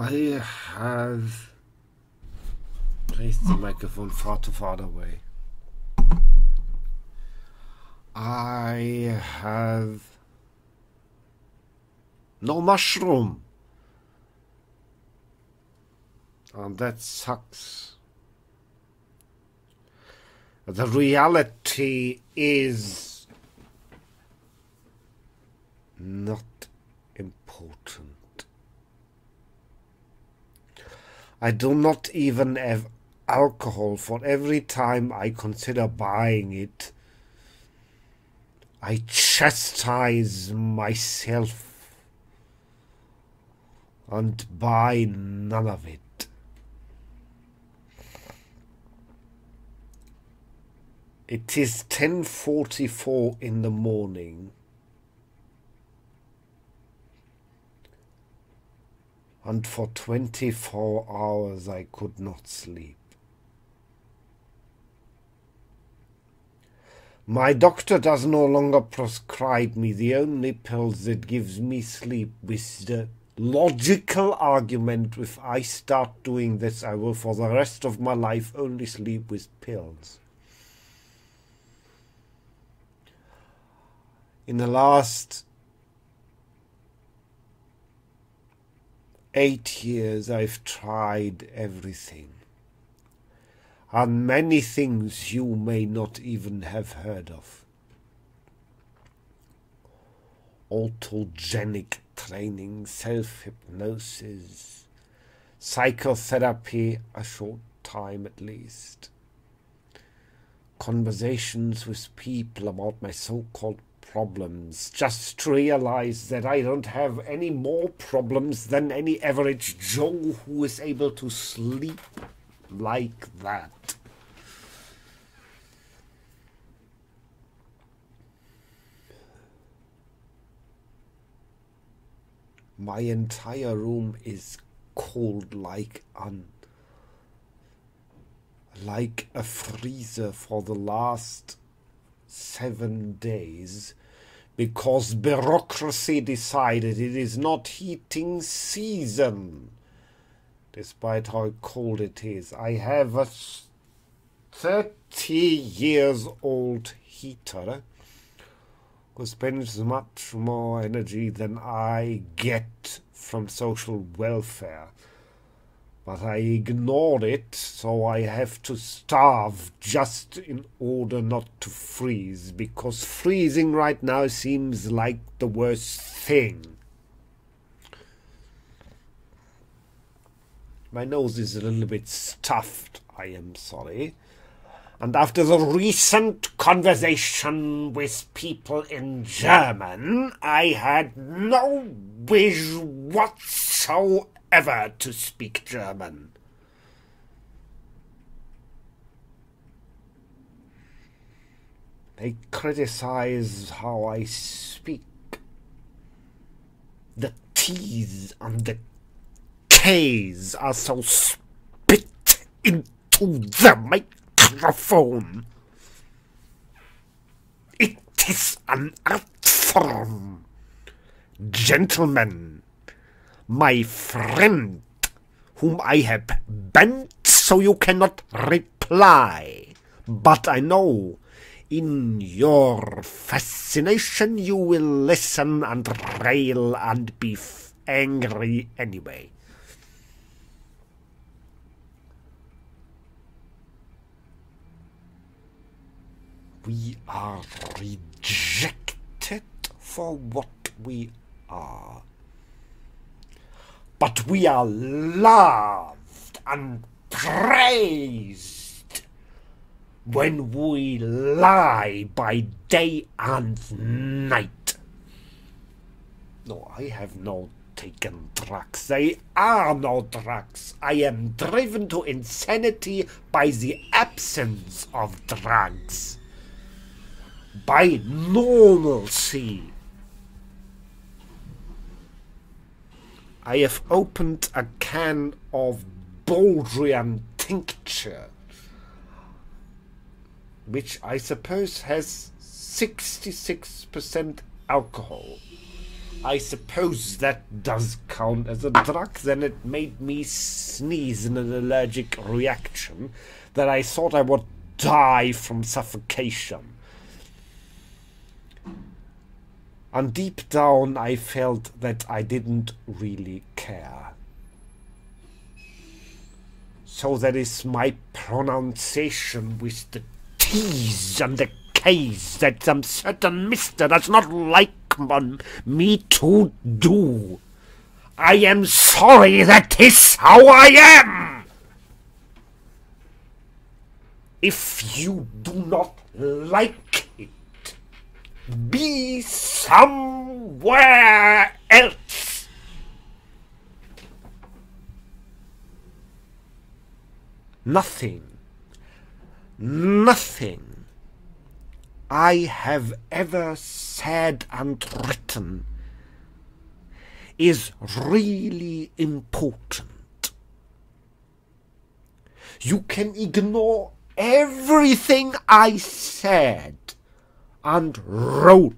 I have placed the microphone far too far away. I have no mushroom. And that sucks. The reality is not important. I do not even have alcohol. For every time I consider buying it, I chastise myself and buy none of it. It is 10:44 in the morning, and for 24 hours I could not sleep. My doctor does no longer prescribe me the only pills that gives me sleep, with the logical argument, if I start doing this, I will for the rest of my life only sleep with pills. In the last 8 years, I've tried everything, and many things you may not even have heard of. Autogenic training, self-hypnosis, psychotherapy, a short time at least, conversations with people about my so-called problems, just to realize that I don't have any more problems than any average Joe who is able to sleep like that. My entire room is cold like a freezer for the last 7 days, because bureaucracy decided it is not heating season, despite how cold it is. I have a 30 years old heater who spends much more energy than I get from social welfare. But I ignore it, so I have to starve just in order not to freeze, because freezing right now seems like the worst thing. My nose is a little bit stuffed, I am sorry. And after the recent conversation with people in German, I had no wish whatsoever to speak German. They criticize how I speak. The T's and the K's are so spit into the microphone. It is an art form. Gentlemen, my friend, whom I have bent so you cannot reply. But I know, in your fascination, you will listen and rail and be angry anyway. We are rejected for what we are. But we are loved and praised when we lie by day and night. No, I have not taken drugs. They are no drugs. I am driven to insanity by the absence of drugs, by normalcy. I have opened a can of Baldrian tincture, which I suppose has 66% alcohol. I suppose that does count as a drug. Then it made me sneeze in an allergic reaction that I thought I would die from suffocation. And deep down I felt that I didn't really care. So that is my pronunciation with the T's and the K's that some certain mister does not like me to do. I am sorry, that is how I am. If you do not like it, be somewhere else. Nothing I have ever said and written is really important. You can ignore everything I said and wrote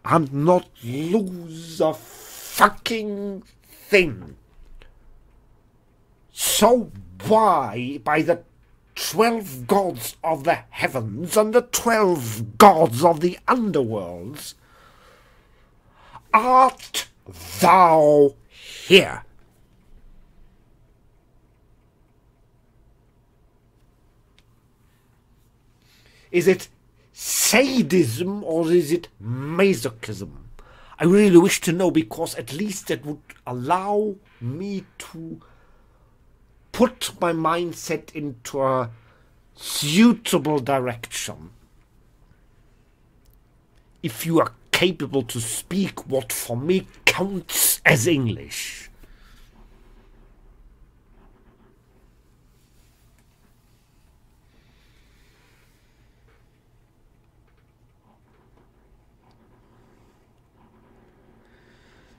and not lose a fucking thing. So why, by the 12 gods of the heavens and the 12 gods of the underworlds, art thou here? Is it sadism or is it masochism? I really wish to know, because at least that would allow me to put my mindset into a suitable direction. If you are capable to speak what for me counts as English.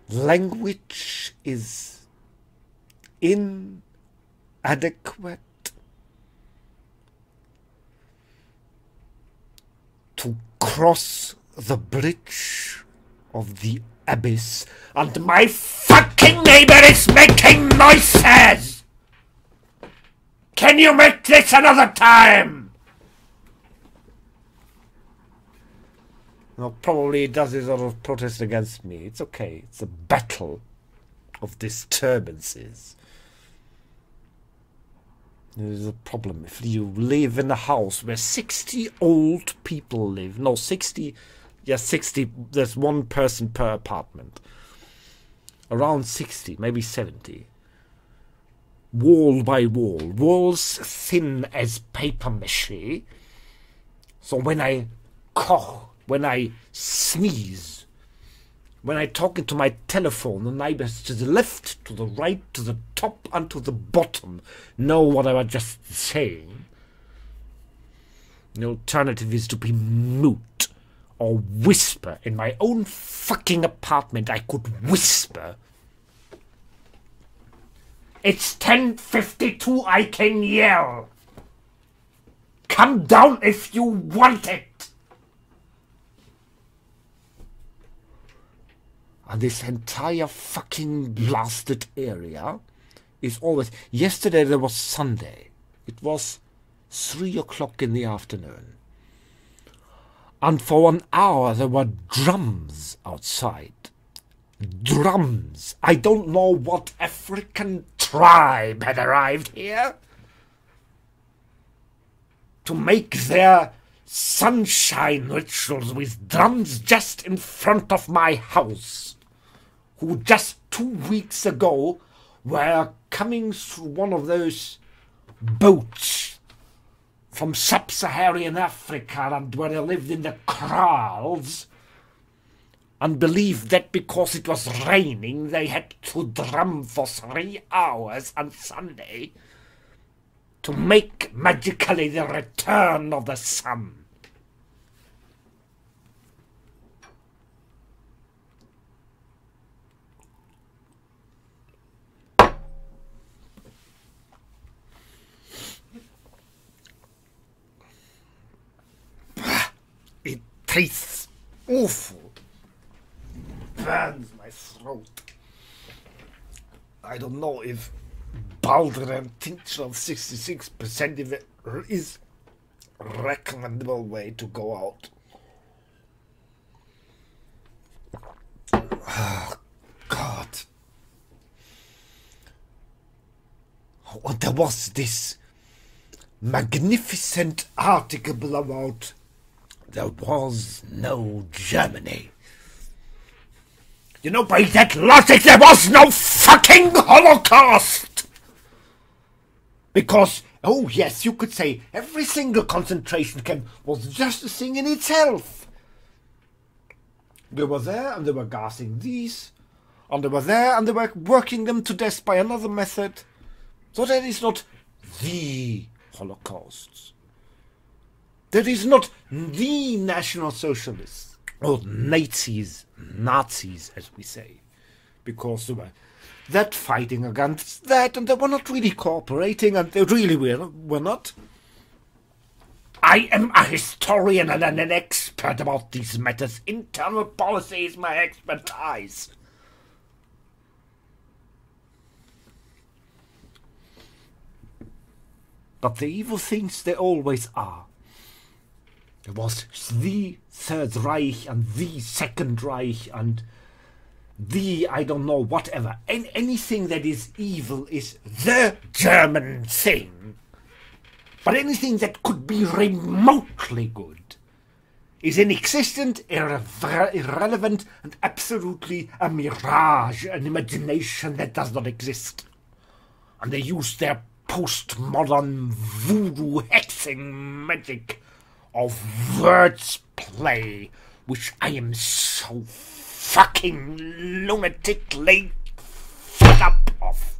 Language is inadequate to cross the bridge of the abyss, and my fucking neighbor is making noises! Can you make this another time? No, probably it does this out of protest against me. It's okay. It's a battle of disturbances. There's a problem. If you live in a house where 60 old people live, no, 60, yeah, 60, there's one person per apartment. Around 60, maybe 70. Wall by wall. Walls thin as paper mache. So when I cough, when I sneeze, when I talk into my telephone, the neighbors to the left, to the right, to the top, and to the bottom know what I was just saying. The alternative is to be mute or whisper. In my own fucking apartment, I could whisper. It's 10:52, I can yell. Come down if you want it. And this entire fucking blasted area is always... Yesterday there was Sunday. It was 3 o'clock in the afternoon. And for 1 hour there were drums outside. Drums. I don't know what African tribe had arrived here to make their sunshine rituals with drums just in front of my house, who just 2 weeks ago were coming through one of those boats from sub-Saharan Africa, and where they lived in the kraals, and believed that because it was raining they had to drum for 3 hours on Sunday to make magically the return of the sun. It tastes awful. burns my throat. I don't know if Baldrian tincture of 66% if it is a recommendable way to go out. Oh, God. Oh, there was this magnificent article about there was no Germany. You know, by that logic, there was no fucking Holocaust! Because, oh yes, you could say every single concentration camp was just a thing in itself. They were there and they were gassing these, and they were there and they were working them to death by another method. So that is not the Holocaust. That is not the National Socialists, or Nazis, as we say, because they were that fighting against that, and they were not really cooperating, and they really were not. I am a historian and an expert about these matters. Internal policy is my expertise. But the evil things, they always are. There was the Third Reich and the Second Reich and the, I don't know, whatever. Anything that is evil is the German thing. But anything that could be remotely good is inexistent, irrelevant, and absolutely a mirage, an imagination that does not exist. And they use their postmodern voodoo hexing magic of words play, which I am so fucking lunatically fed up of.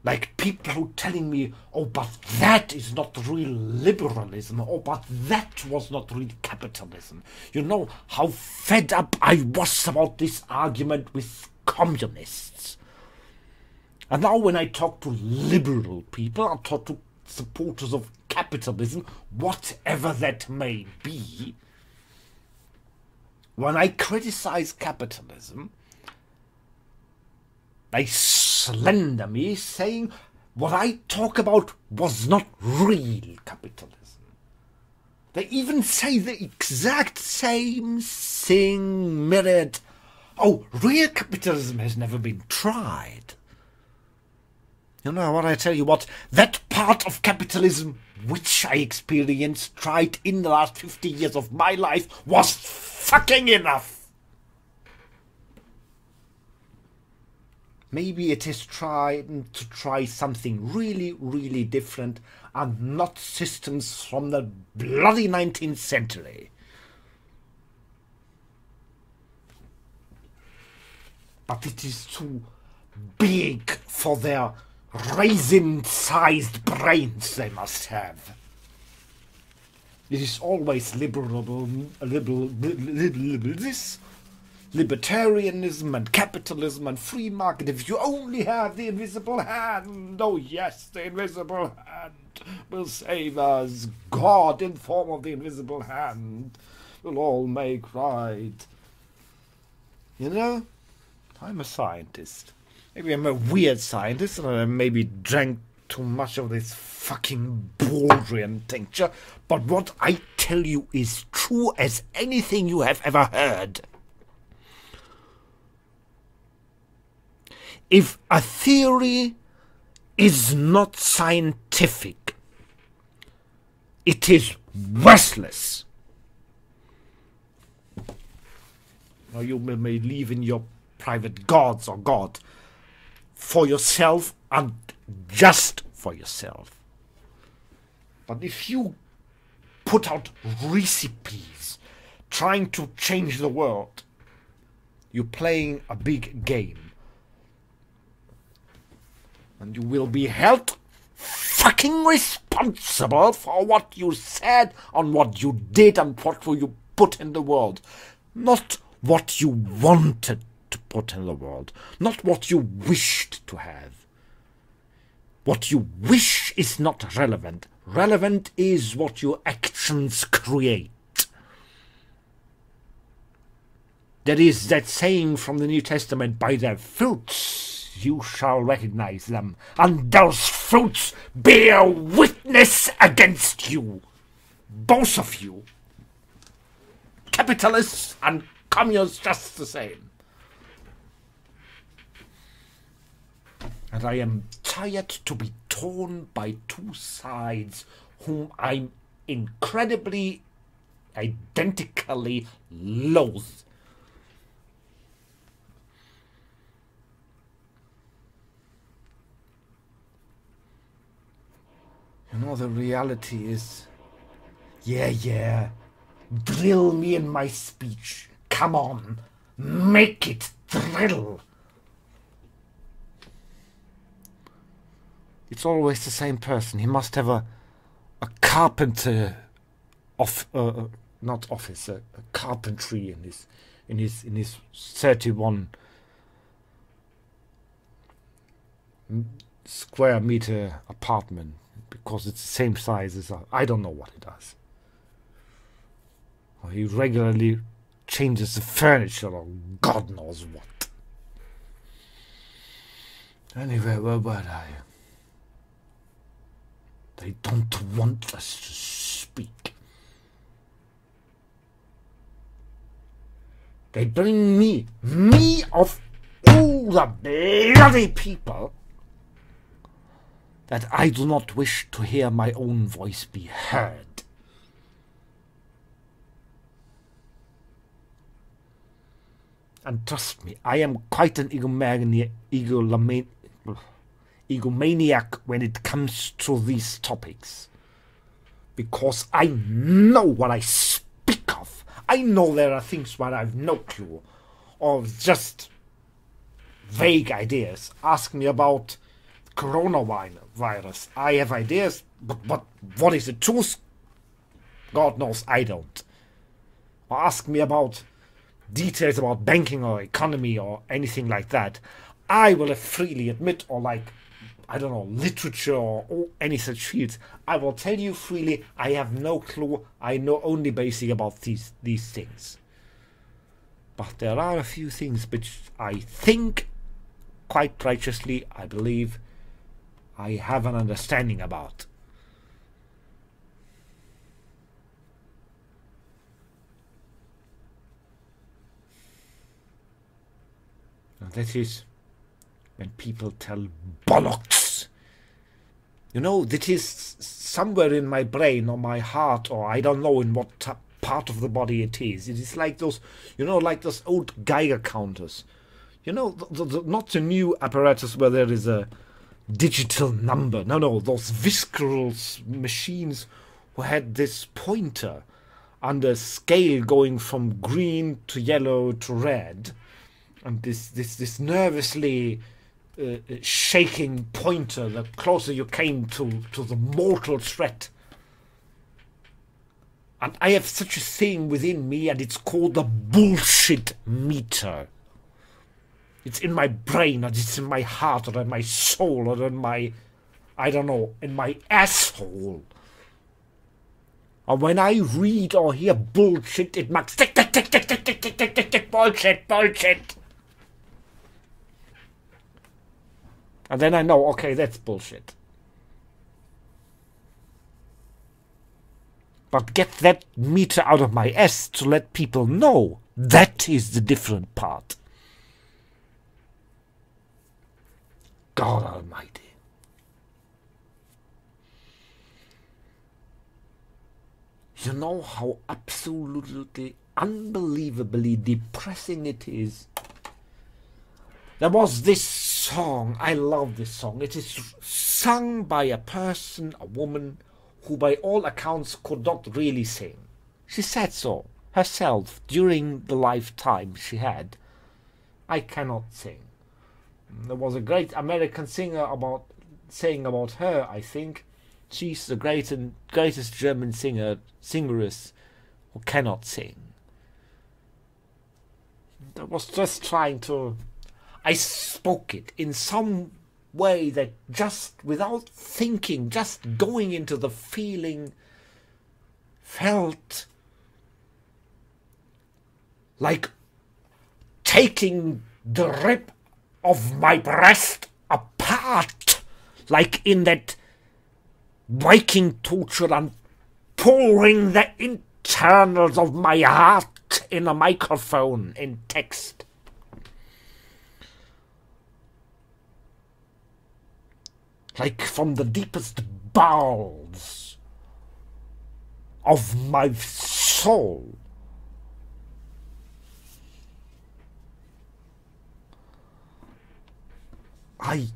Like people who telling me, oh, but that is not real liberalism, oh, but that was not real capitalism. You know how fed up I was about this argument with communists. And now when I talk to liberal people, I talk to supporters of capitalism, whatever that may be, when I criticize capitalism, they slander me, saying what I talk about was not real capitalism. They even say the exact same thing mirrored. Oh, real capitalism has never been tried. You know what I tell you what, that part of capitalism which I experienced, tried in the last 50 years of my life, was fucking enough. Maybe it is trying to try something really, really different and not systems from the bloody 19th century. But it is too big for their raisin-sized brains they must have. It is always libertarianism and capitalism and free market. If you only have the invisible hand, oh yes, the invisible hand will save us. God, in form of the invisible hand, will all make right. You know, I'm a scientist. Maybe I'm a weird scientist, and I maybe drank too much of this fucking Baldrian tincture, but what I tell you is true as anything you have ever heard. If a theory is not scientific, it is worthless. Now you may believe in your private gods or God for yourself and just for yourself. But if you put out recipes trying to change the world, you're playing a big game. And you will be held fucking responsible for what you said and what you did and what you put in the world. Not what you wanted to put in the world. Not what you wished to have. What you wish is not relevant. Relevant is what your actions create. There is that saying from the New Testament, by their fruits you shall recognize them, and those fruits bear witness against you. Both of you. Capitalists and communists just the same. And I am tired to be torn by two sides whom I'm incredibly, identically loathe. You know, the reality is, yeah, drill me in my speech. Come on, make it drill. It's always the same person. He must have a carpenter not office, a carpentry in his 31 square meter apartment, because it's the same size as I don't know what he does. Or he regularly changes the furniture or God knows what. Anyway, where were I? They don't want us to speak. They bring me of all the bloody people, that I do not wish to hear my own voice be heard. And trust me, I am quite an egomaniac when it comes to these topics. Because I know what I speak of. I know there are things where I have no clue, or just vague ideas. Ask me about coronavirus. I have ideas, but what is the truth? God knows I don't. Or ask me about details about banking or economy or anything like that. I will freely admit, or like, I don't know, literature or any such fields. I will tell you freely, I have no clue. I know only basic about these things. But there are a few things which I think, quite righteously, I believe, I have an understanding about. And that is when people tell bollocks. You know, that is somewhere in my brain or my heart, or I don't know in what part of the body it is. It is like those, you know, like those old Geiger counters. You know, not the new apparatus where there is a digital number. No, those visceral machines who had this pointer on the scale going from green to yellow to red. And this nervously shaking pointer, the closer you came to the mortal threat. And I have such a thing within me, and it's called the bullshit meter. It's in my brain, or it's in my heart, or in my soul, or in my, I don't know, in my asshole. And when I read or hear bullshit, it marks tick, tick, tick, tick, tick, tick, tick, tick, tick, tick, bullshit. And then I know, okay, that's bullshit. But get that meter out of my ass to let people know. That is the different part. God Almighty. You know how absolutely, unbelievably depressing it is? There was this song, I love this song. It is sung by a person, a woman, who by all accounts could not really sing. She said so herself during the lifetime she had. I cannot sing. There was a great American singer saying about her, I think, she's the greatest German singeress who cannot sing. I was just trying to, I spoke it in some way that just without thinking, just going into the feeling, felt like taking the rib of my breast apart, like in that Viking torture, and pouring the internals of my heart in a microphone in text. Like from the deepest bowels of my soul. I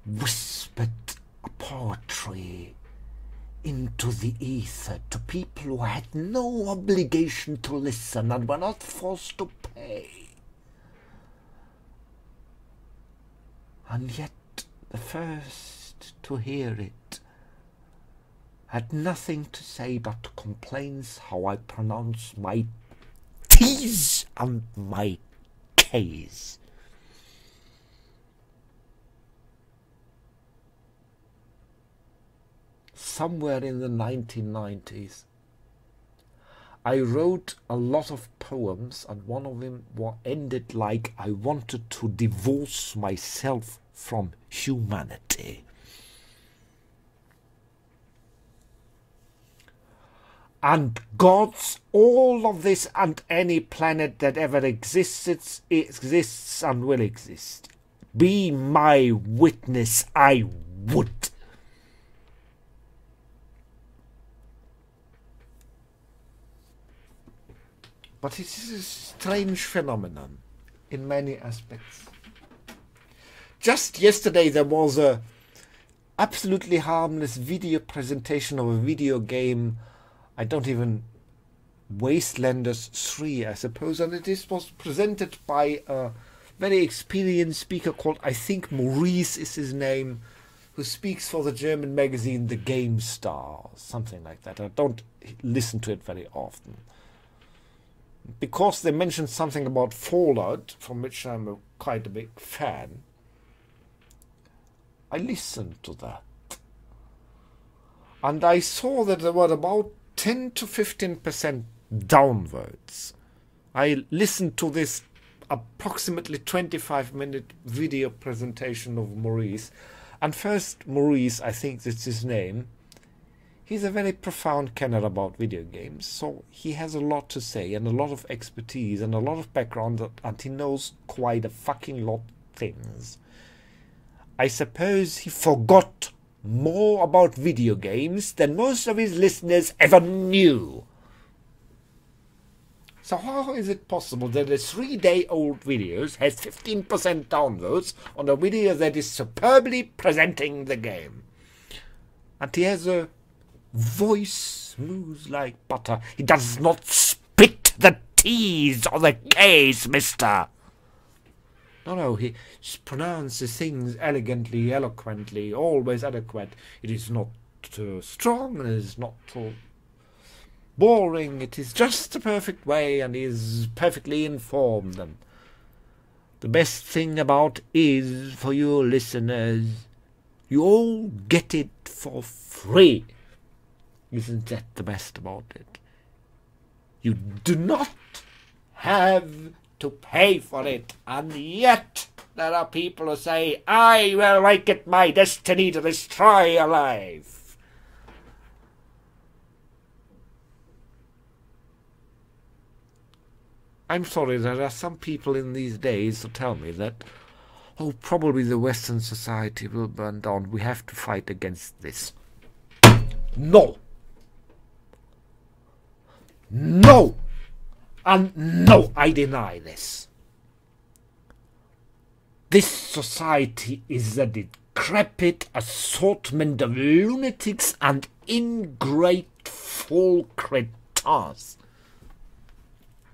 whispered a poetry into the ether to people who had no obligation to listen and were not forced to pay. And yet the first to hear it had nothing to say but complaints how I pronounce my T's and my K's. Somewhere in the 1990s, I wrote a lot of poems, and one of them ended like I wanted to divorce myself from humanity. And God's all of this and any planet that ever exists and will exist. Be my witness, I would. But it is a strange phenomenon in many aspects. Just yesterday there was a absolutely harmless video presentation of a video game, I don't even, Wastelanders 3 I suppose, and it was presented by a very experienced speaker called, I think Maurice is his name, who speaks for the German magazine The Game Star, something like that. I don't listen to it very often. Because they mentioned something about Fallout, from which I'm quite a big fan, I listened to that. And I saw that there were about 10 to 15% downvotes. I listened to this approximately 25-minute video presentation of Maurice. And first, Maurice, I think that's his name, he's a very profound kenner about video games, so he has a lot to say and a lot of expertise and a lot of background, and he knows quite a fucking lot of things. I suppose he forgot more about video games than most of his listeners ever knew. So how is it possible that a 3-day-old video has 15% downloads on a video that is superbly presenting the game? And he has a voice smooth like butter. He does not spit the T's or the K's, mister. No, he pronounces things elegantly, eloquently, always adequate. It is not strong, and it is not too boring. It is just the perfect way, and he is perfectly informed. And the best thing about is, for you listeners, you all get it for free. Isn't that the best about it? You do not have to pay for it, and yet there are people who say, I will make it my destiny to destroy your life. I'm sorry, there are some people in these days who tell me that, oh, probably the Western society will burn down. We have to fight against this. No! No! And no, I deny this. This society is a decrepit assortment of lunatics and ingrateful cretins.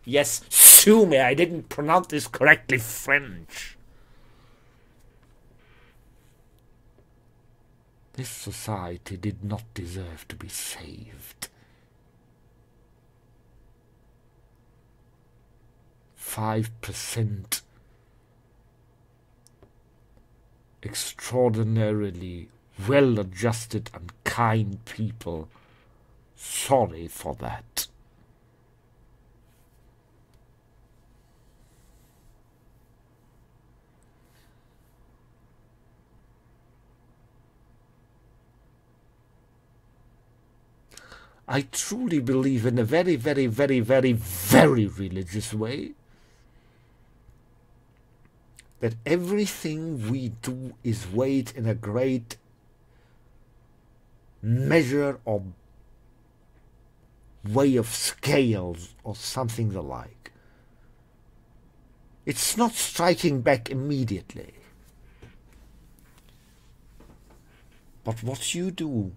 Yes, sue me, I didn't pronounce this correctly, French. This society did not deserve to be saved. 5% extraordinarily well-adjusted and kind people. Sorry for that. I truly believe in a very, very, very, very, very religious way that everything we do is weighed in a great measure or way of scales or something the like. It's not striking back immediately. But what you do,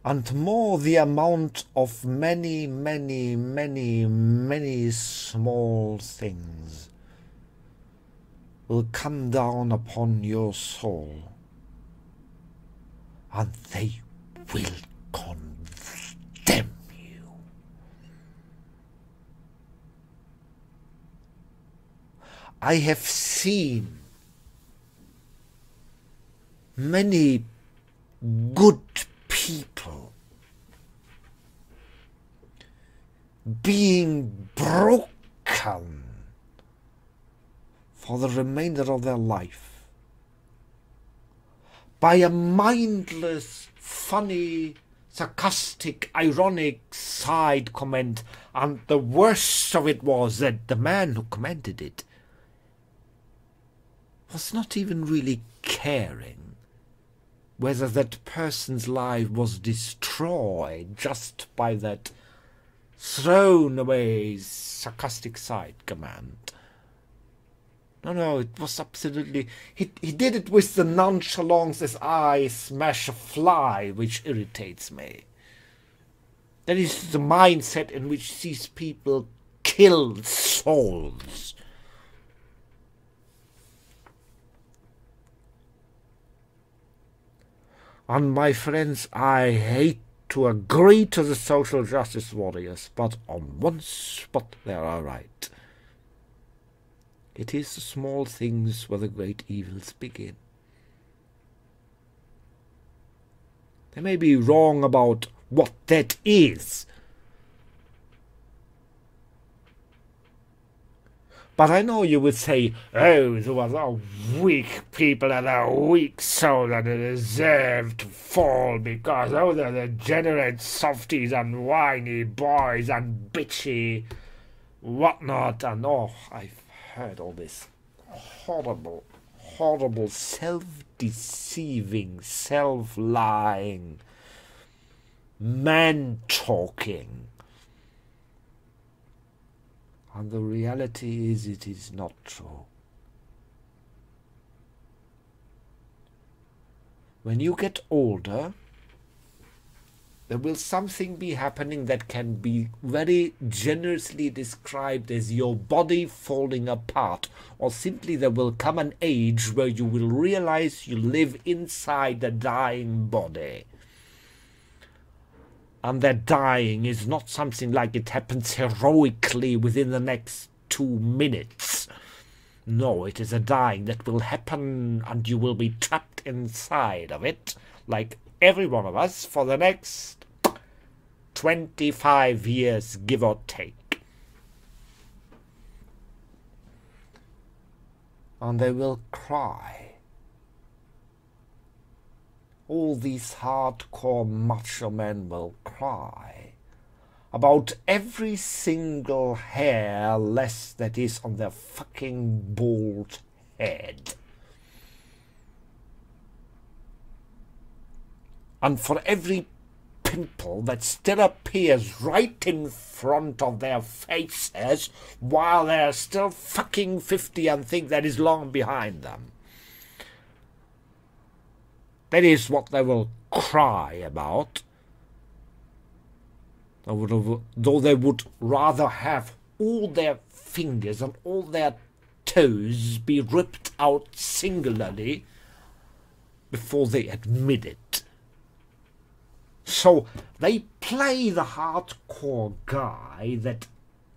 and more the amount of many, many, many, many small things will come down upon your soul, and they will condemn you. I have seen many good people being broken for the remainder of their life by a mindless, funny, sarcastic, ironic side comment, and the worst of it was that the man who commented it was not even really caring whether that person's life was destroyed just by that thrown away sarcastic side command. No, it was absolutely... He did it with the nonchalance as I smash a fly, which irritates me. That is the mindset in which these people kill souls. And my friends, I hate to agree to the social justice warriors, but on one spot they are right. It is the small things where the great evils begin. They may be wrong about what that is, but I know you would say, oh, those are weak people and a weak soul and they deserve to fall because, oh, they're the degenerate softies and whiny boys and bitchy whatnot. And oh, I've heard all this horrible, horrible self-deceiving, self-lying, man-talking. And the reality is, it is not true. When you get older, there will something be happening that can be very generously described as your body falling apart, or simply there will come an age where you will realize you live inside a dying body. And that dying is not something like it happens heroically within the next 2 minutes. No, it is a dying that will happen and you will be trapped inside of it, like every one of us, for the next 25 years, give or take. And they will cry. All these hardcore macho men will cry about every single hair less that is on their fucking bald head. And for every pimple that still appears right in front of their faces while they're still fucking 50 and think that is long behind them. That is what they will cry about, though they would rather have all their fingers and all their toes be ripped out singularly before they admit it. So they play the hardcore guy that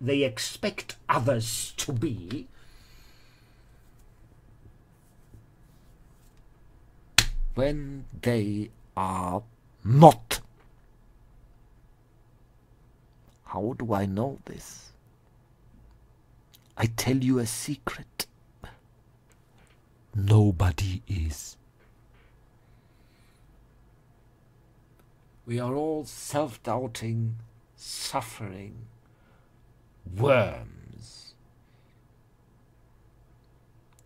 they expect others to be, when they are not. How do I know this? I tell you a secret. Nobody is. We are all self-doubting, suffering worms.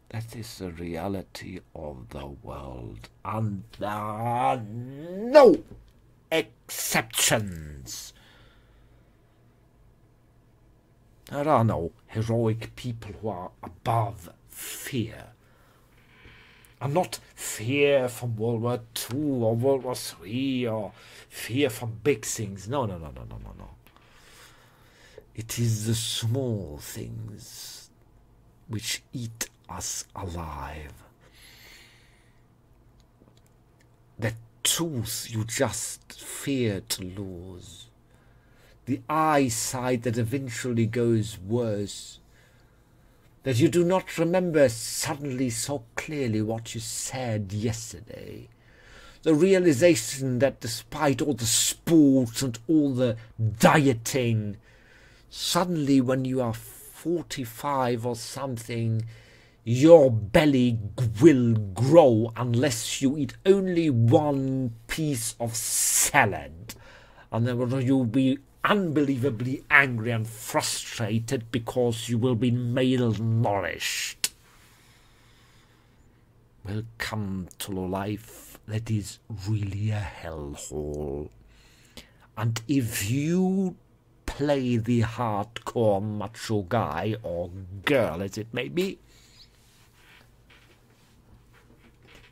That is the reality of the world, and there are no exceptions. There are no heroic people who are above fear. And not fear from World War II or World War III or fear from big things. No. It is the small things which eat us alive. That tooth you just fear to lose. The eyesight that eventually goes worse. That you do not remember suddenly so clearly what you said yesterday. The realization that despite all the sports and all the dieting, suddenly when you are 45 or something, your belly will grow unless you eat only one piece of salad. And then you'll be unbelievably angry and frustrated because you will be malnourished. Welcome to a life that is really a hellhole. And if you play the hardcore macho guy or girl as it may be,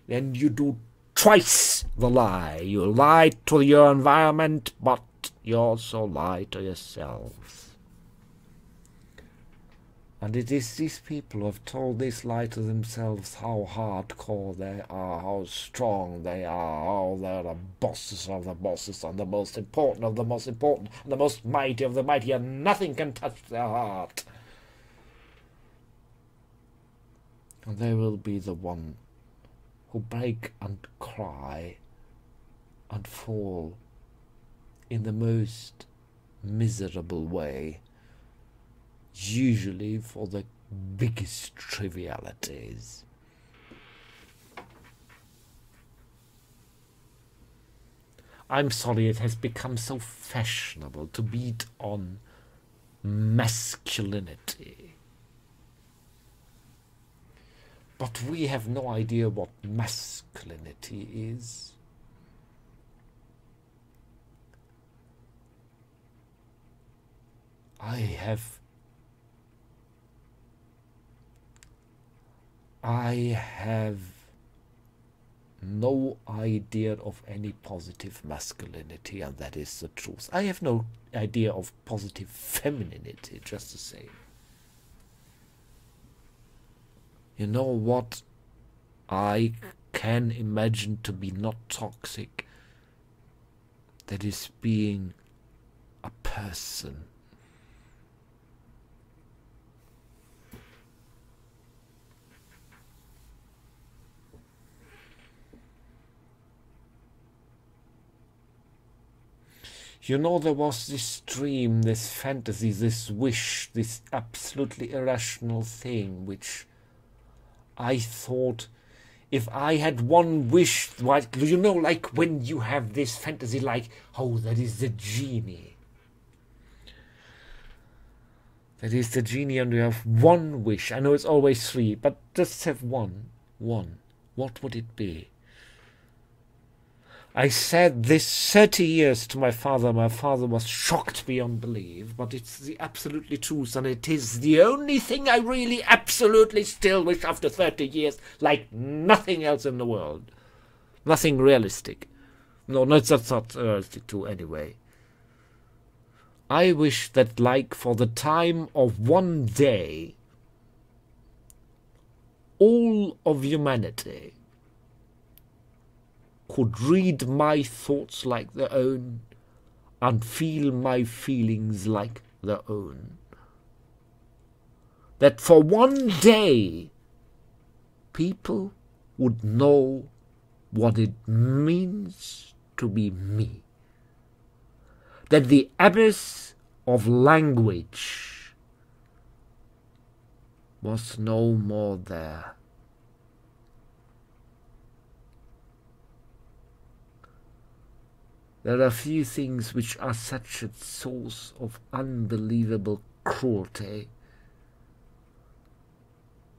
then you do twice the lie. You lie to your environment, but you also lie to yourselves. And it is these people who have told this lie to themselves how hardcore they are, how strong they are, how they're the bosses of the bosses and the most important of the most important and the most mighty of the mighty, and nothing can touch their heart. And they will be the one who break and cry and fall in the most miserable way, usually for the biggest trivialities. I'm sorry it has become so fashionable to beat on masculinity. But we have no idea what masculinity is. I have no idea of any positive masculinity, and that is the truth. I have no idea of positive femininity, just the same. You know what I can imagine to be not toxic? That is being a person. You know, there was this dream, this fantasy, this wish, this absolutely irrational thing, which I thought, if I had one wish, like, you know, like when you have this fantasy, like, oh, that is the genie. That is the genie, and you have one wish. I know it's always three, but just have one. One. What would it be? I said this 30 years to my father. My father was shocked beyond belief, but it's the absolutely truth, and it is the only thing I really absolutely still wish after 30 years, like nothing else in the world. Nothing realistic. No, that's not realistic too, anyway. I wish that, like, for the time of one day, all of humanity could read my thoughts like their own and feel my feelings like their own. That for one day people would know what it means to be me. That the abyss of language was no more there. There are few things which are such a source of unbelievable cruelty.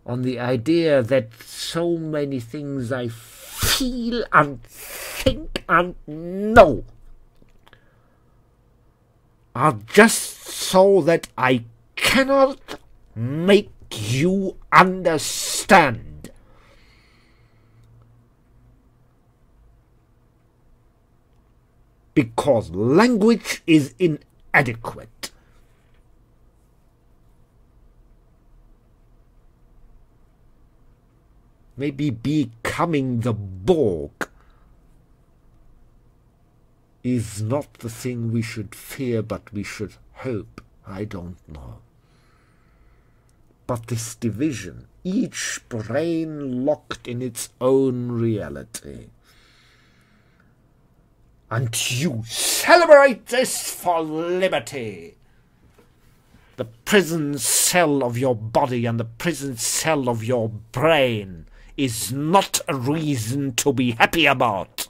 On the idea that so many things I feel and think and know are just so that I cannot make you understand. Because language is inadequate. Maybe becoming the Borg is not the thing we should fear, but we should hope. I don't know. But this division, each brain locked in its own reality. And you celebrate this for liberty. The prison cell of your body and the prison cell of your brain is not a reason to be happy about.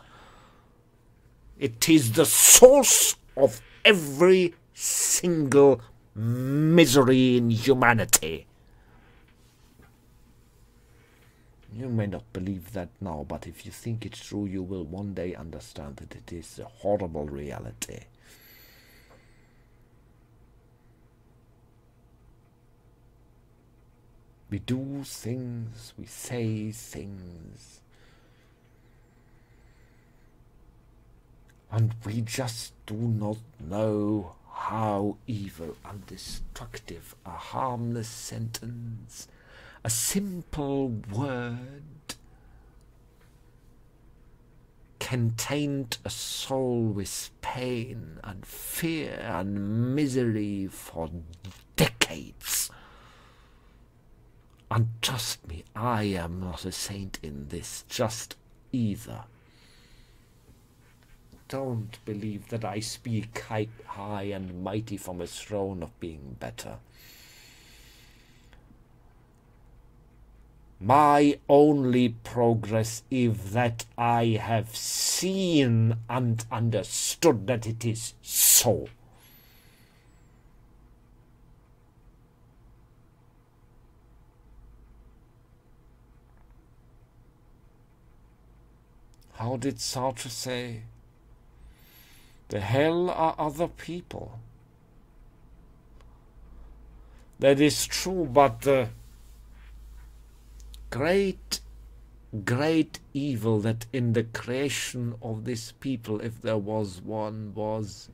It is the source of every single misery in humanity. You may not believe that now, but if you think it true, you will one day understand that it is a horrible reality. We do things, we say things, and we just do not know how evil and destructive a harmless sentence, a simple word, can taint a soul with pain and fear and misery for decades. And trust me, I am not a saint in this, just either. Don't believe that I speak high and mighty from a throne of being better. My only progress is that I have seen and understood that it is so. How did Sartre say? The hell are other people. That is true, but the great evil that in the creation of this people, if there was one, was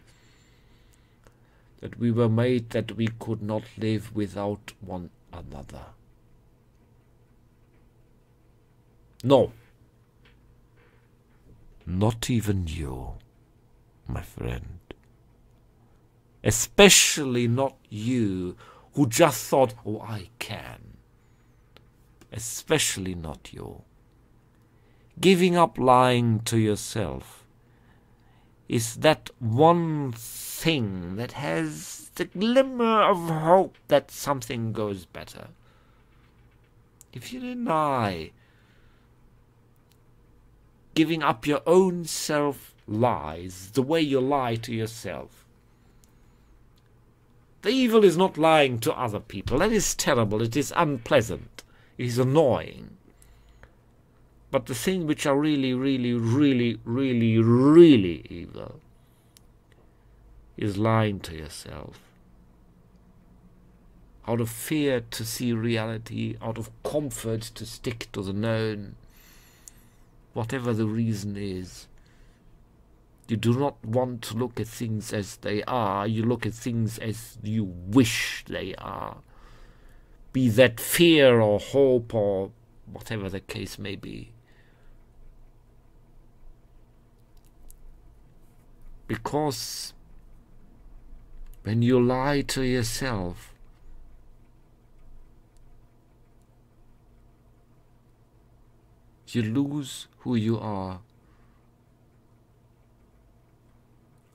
that we were made that we could not live without one another. No. Not even you, my friend. Especially not you, who just thought, oh, I can. Especially not you. Giving up lying to yourself is that one thing that has the glimmer of hope that something goes better. If you deny giving up your own self lies, the way you lie to yourself. The evil is not lying to other people. That is terrible. It is unpleasant. It is annoying. But the things which are really evil is lying to yourself. Out of fear to see reality, out of comfort to stick to the known. Whatever the reason is, you do not want to look at things as they are, you look at things as you wish they are. Be that fear or hope or whatever the case may be. Because when you lie to yourself, you lose who you are.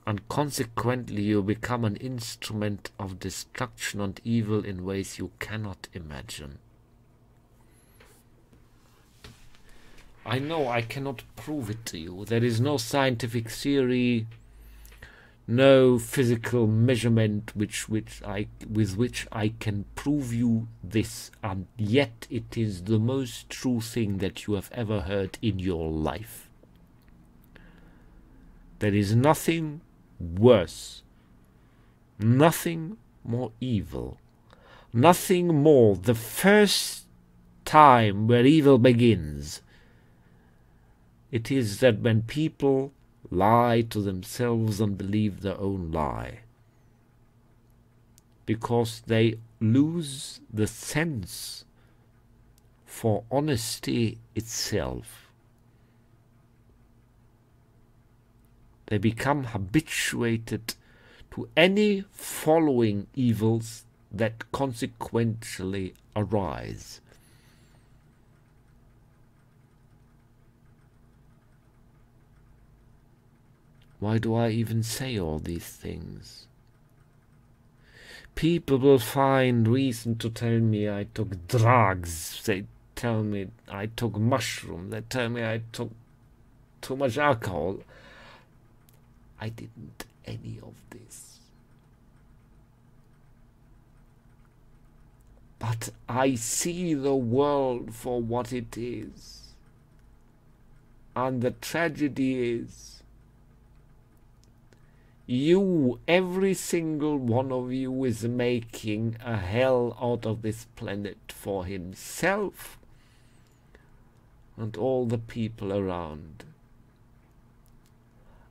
And consequently you become an instrument of destruction and evil in ways you cannot imagine. I know I cannot prove it to you. There is no scientific theory no physical measurement with which I can prove you this, and yet it is the most true thing that you have ever heard in your life. There is nothing worse, nothing more evil, nothing more the first time where evil begins. It is that when people lie to themselves and believe their own lie, because they lose the sense for honesty itself. They become habituated to any following evils that consequentially arise. Why do I even say all these things? People will find reason to tell me I took drugs. They tell me I took mushrooms. They tell me I took too much alcohol. I didn't any of this. But I see the world for what it is. And the tragedy is, you, every single one of you, is making a hell out of this planet for himself and all the people around.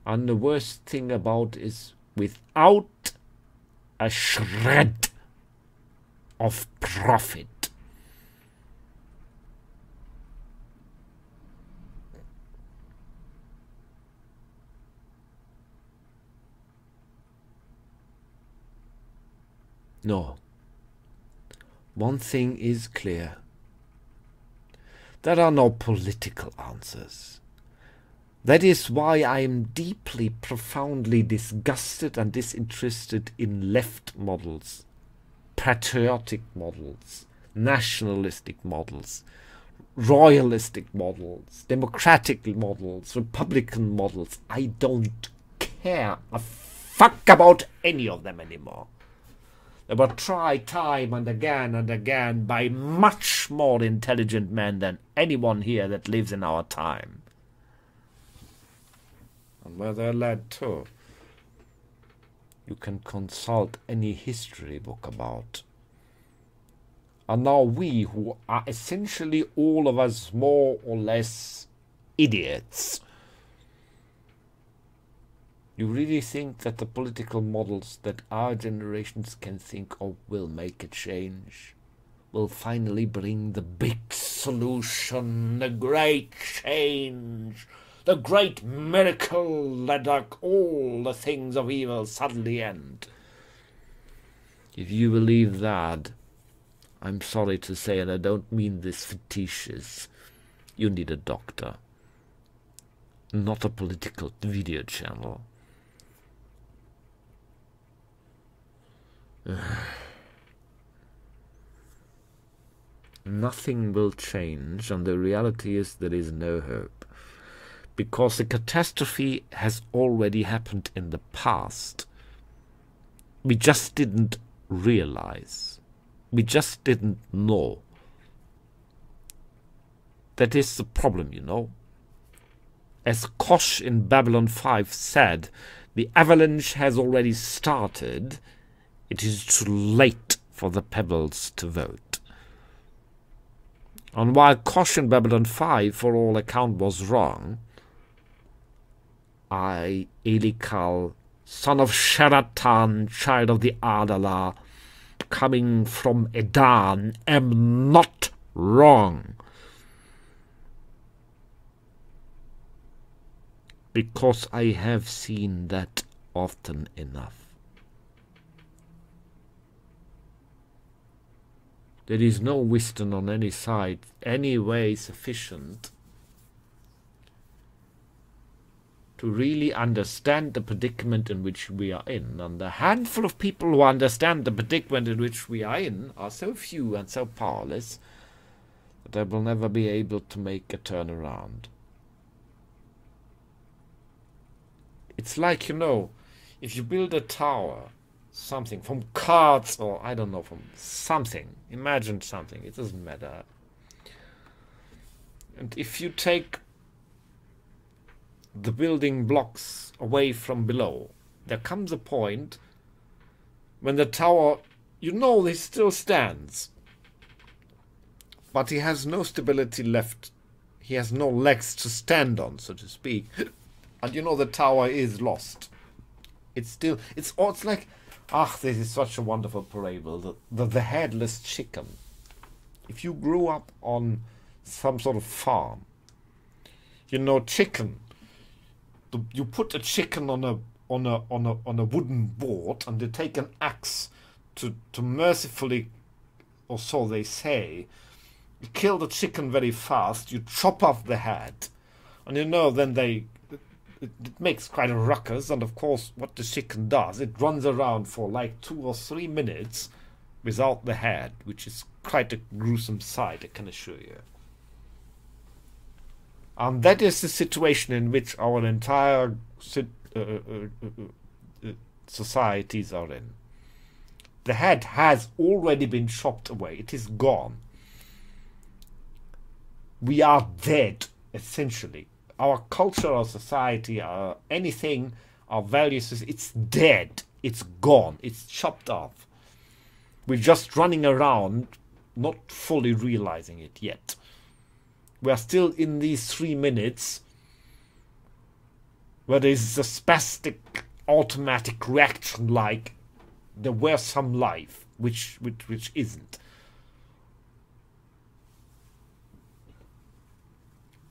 And the worst thing about is, without a shred of profit. No. One thing is clear. There are no political answers. That is why I am deeply, profoundly disgusted and disinterested in left models, patriotic models, nationalistic models, royalistic models, democratic models, republican models. I don't care a fuck about any of them anymore. They were tried time and again by much more intelligent men than anyone here that lives in our time. And where they're led to, you can consult any history book about. And now we, who are essentially all of us more or less idiots, you really think that the political models that our generations can think of will make a change? Will finally bring the big solution, the great change, the great miracle that all the things of evil suddenly end? If you believe that, I'm sorry to say, and I don't mean this facetious, you need a doctor, not a political video channel. Nothing will change, and the reality is there is no hope, because the catastrophe has already happened in the past. We just didn't realize. We just didn't know. That is the problem, you know. As Koch in Babylon 5 said, the avalanche has already started. It is too late for the pebbles to vote. And while Koch in Babylon 5, for all account, was wrong, I, Elikal, son of Sheratan, child of the Adala, coming from Edan, am not wrong. Because I have seen that often enough. There is no wisdom on any side, any way sufficient to really understand the predicament in which we are in. And the handful of people who understand the predicament in which we are in are so few and so powerless that they will never be able to make a turnaround. It's like, you know, If you build a tower, something from cards or I don't know, from something, imagine something, it doesn't matter. And if you take the building blocks away from below, there comes a point when the tower, you know, it still stands, but he has no stability left. He has no legs to stand on, so to speak. And you know the tower is lost. It's still, it's like, this is such a wonderful parable. The headless chicken. If you grew up on some sort of farm, you know, chicken. You put a chicken on a wooden board, and they take an axe to mercifully, or so they say, you kill the chicken very fast. You chop off the head, and you know then it makes quite a ruckus. And of course, what the chicken does, it runs around for like 2 or 3 minutes without the head, which is quite a gruesome sight, I can assure you. And that is the situation in which our entire societies are in. The head has already been chopped away. It is gone. We are dead, essentially. Our culture, our society, our anything, our values, it's dead. It's gone. It's chopped off. We're just running around, not fully realizing it yet. We are still in these 3 minutes where there is a spastic automatic reaction, like there were some life, which isn't.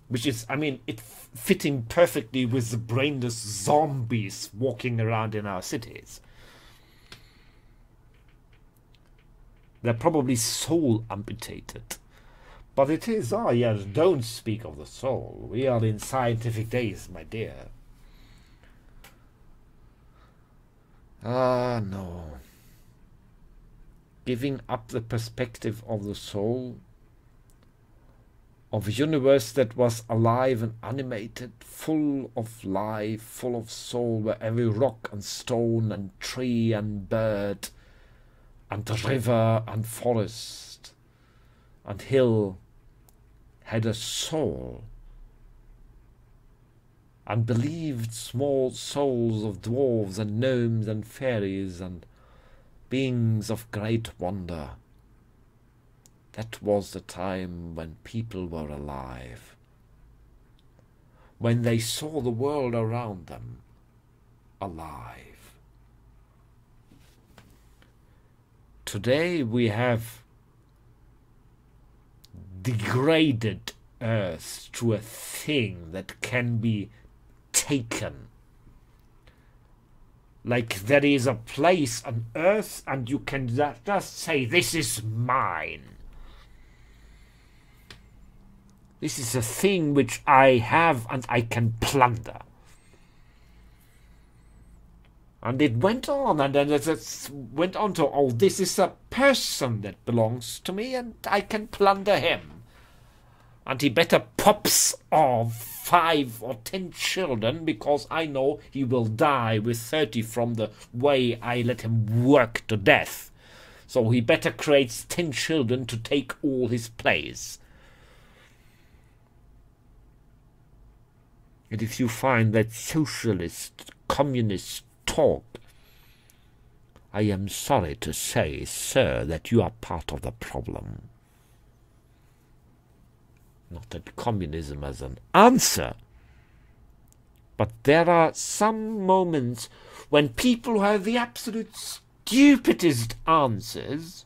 Which is, I mean, it fitting perfectly with the brainless zombies walking around in our cities. They're probably soul amputated. But it is, yes, don't speak of the soul. We are in scientific days, my dear. No. Giving up the perspective of the soul, of a universe that was alive and animated, full of life, full of soul, where every rock and stone and tree and bird and river and forest and hill had a soul, and believed small souls of dwarves and gnomes and fairies and beings of great wonder. That was the time when people were alive, when they saw the world around them alive. Today we have degraded Earth to a thing that can be taken. Like there is a place on Earth and you can just say, this is mine. This is a thing which I have and I can plunder. And it went on, and then it went on to, oh, this is a person that belongs to me and I can plunder him. And he better pops off 5 or 10 children, because I know he will die with 30 from the way I let him work to death. So he better creates 10 children to take all his place. And if you find that socialist, communist talk, I am sorry to say, sir, that you are part of the problem. Not that communism as an answer, but there are some moments when people who have the absolute stupidest answers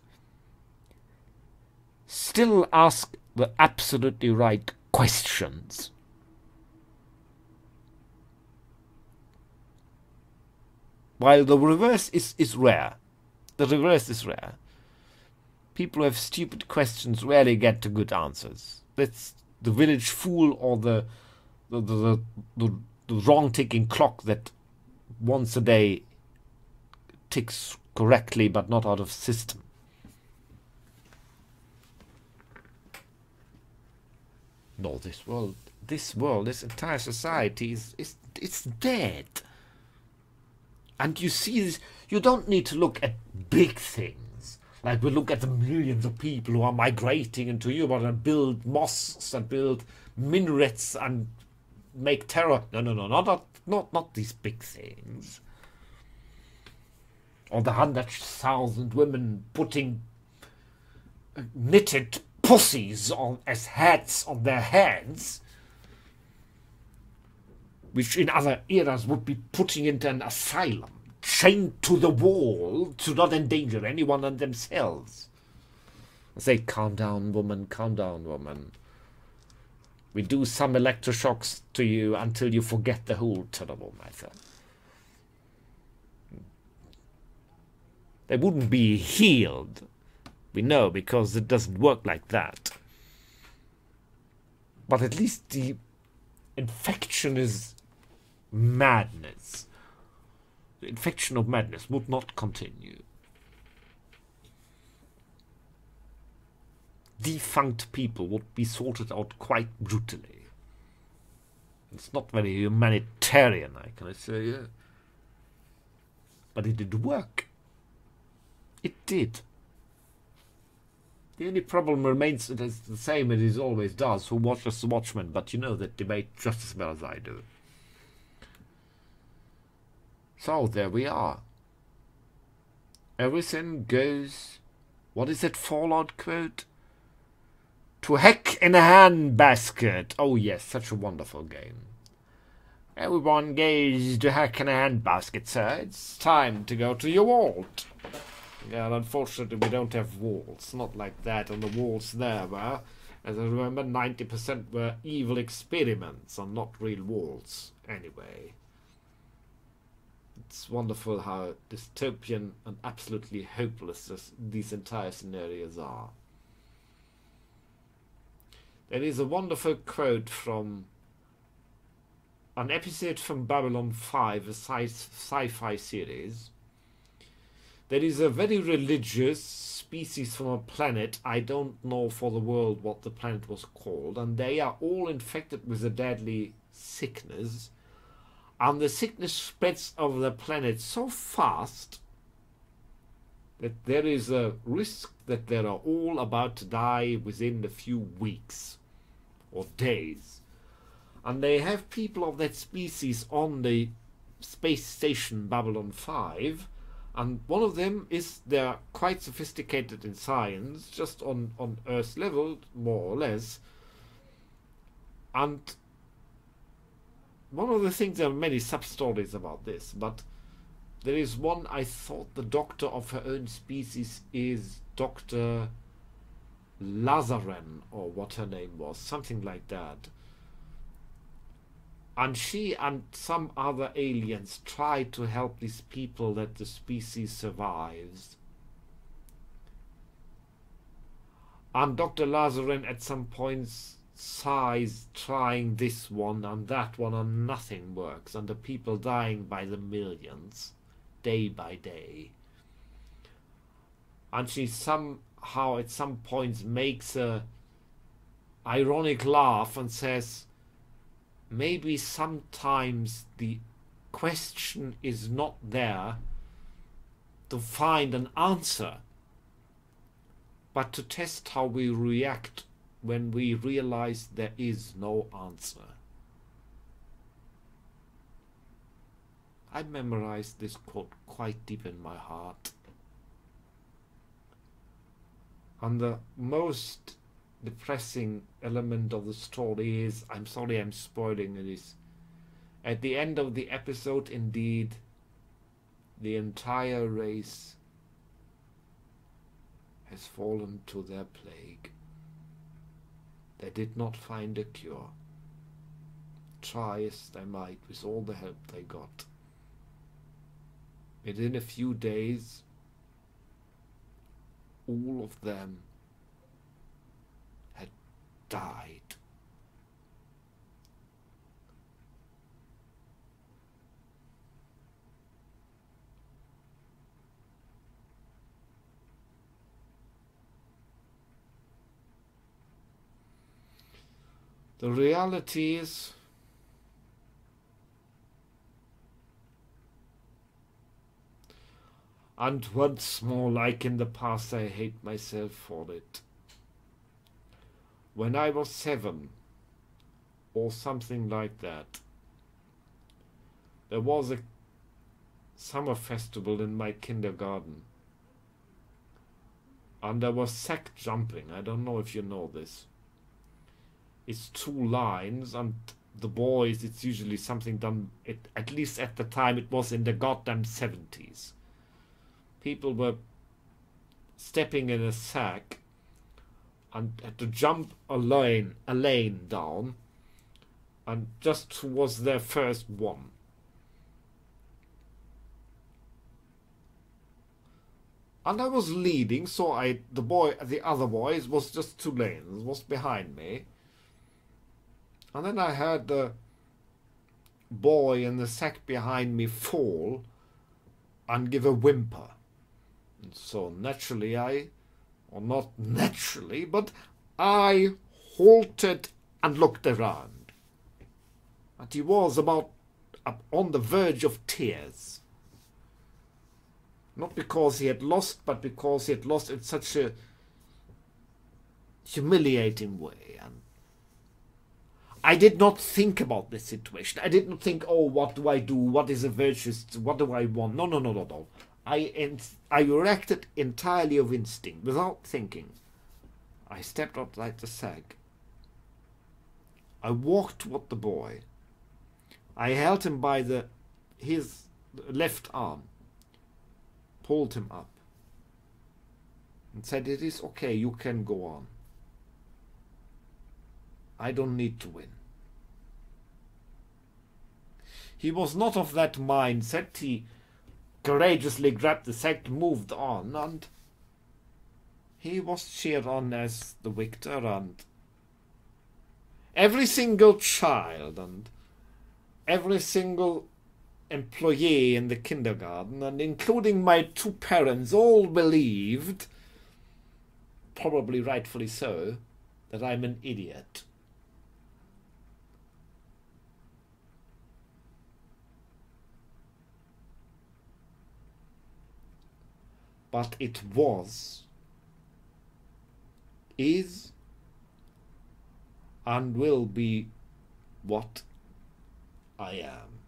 still ask the absolutely right questions. While the reverse is rare. The reverse is rare. People who have stupid questions rarely get to good answers. That's the village fool or the wrong ticking clock that once a day ticks correctly but not out of system. No, this world, this entire society it's dead. And you see this, you don't need to look at big things. Like we look at the millions of people who are migrating into Europe and build mosques and build minarets and make terror. No, not these big things. Or the 100,000 women putting knitted pussies on as hats on their heads, which in other eras would be putting into an asylum, chained to the wall to not endanger anyone and themselves. I say, calm down, woman, calm down, woman. We do some electroshocks to you until you forget the whole terrible matter. They wouldn't be healed, we know, because it doesn't work like that. But at least the infection is madness. The infection of madness would not continue. Defunct people would be sorted out quite brutally. It's not very humanitarian, I can say, yeah. But it did work. It did. The only problem remains it is the same as it always does. Who watches the Watchmen? But you know that debate just as well as I do. So there we are. Everything goes. What is that Fallout quote? To heck in a handbasket. Oh yes, such a wonderful game. Everyone goes to heck in a handbasket, sir. It's time to go to your vault. Yeah, unfortunately we don't have walls. Not like that. And the walls there were, as I remember, 90% were evil experiments and not real walls. Anyway. It's wonderful how dystopian and absolutely hopeless these entire scenarios are. There is a wonderful quote from an episode from Babylon 5, a sci-fi series. There is a very religious species from a planet, I don't know for the world what the planet was called, and they are all infected with a deadly sickness, and the sickness spreads over the planet so fast that there is a risk that they are all about to die within a few weeks or days. And they have people of that species on the space station Babylon 5, and one of them is, they're quite sophisticated in science, just on Earth level, more or less. And one of the things, there are many sub-stories about this, but there is one, I thought the doctor of her own species is Dr. Lazaren, or what her name was, something like that. And she and some other aliens try to help these people that the species survives. And Dr. Lazaren at some points sighs trying this one and that one, and nothing works, and the people dying by the millions, day by day. And she somehow at some points makes a ironic laugh and says, maybe sometimes the question is not there to find an answer, but to test how we react when we realize there is no answer. I memorized this quote quite deep in my heart. And the most depressing element of the story is, I'm sorry I'm spoiling it, is at the end of the episode, indeed, the entire race has fallen to their plague. They did not find a cure, try as they might with all the help they got. Within a few days, all of them had died. The reality is And once more, like in the past, I hate myself for it. When I was 7, or something like that, there was a summer festival in my kindergarten. And there was sack jumping. I don't know if you know this. It's 2 lines, and the boys, it's usually something done, at least at the time, it was in the goddamn 70s. People were stepping in a sack and had to jump a lane down, and just was their first one. And I was leading, so the other boys was just 2 lanes, was behind me. And then I heard the boy in the sack behind me fall and give a whimper. And so naturally or not naturally, but I halted and looked around. And he was about up on the verge of tears. Not because he had lost, but because he had lost in such a humiliating way. And I did not think about this situation. I did not think, oh, what do I do? What is a virtuous? What do I want? No. I reacted entirely of instinct, without thinking. I stepped outside the sack. I walked toward the boy. I held him by his left arm, pulled him up, and said, "It is okay, you can go on. I don't need to win." He was not of that mindset. He courageously grabbed the sack, moved on, and he was cheered on as the victor, and every single child and every single employee in the kindergarten, and including my 2 parents, all believed, probably rightfully so, that I'm an idiot. But it was, is, and will be what I am.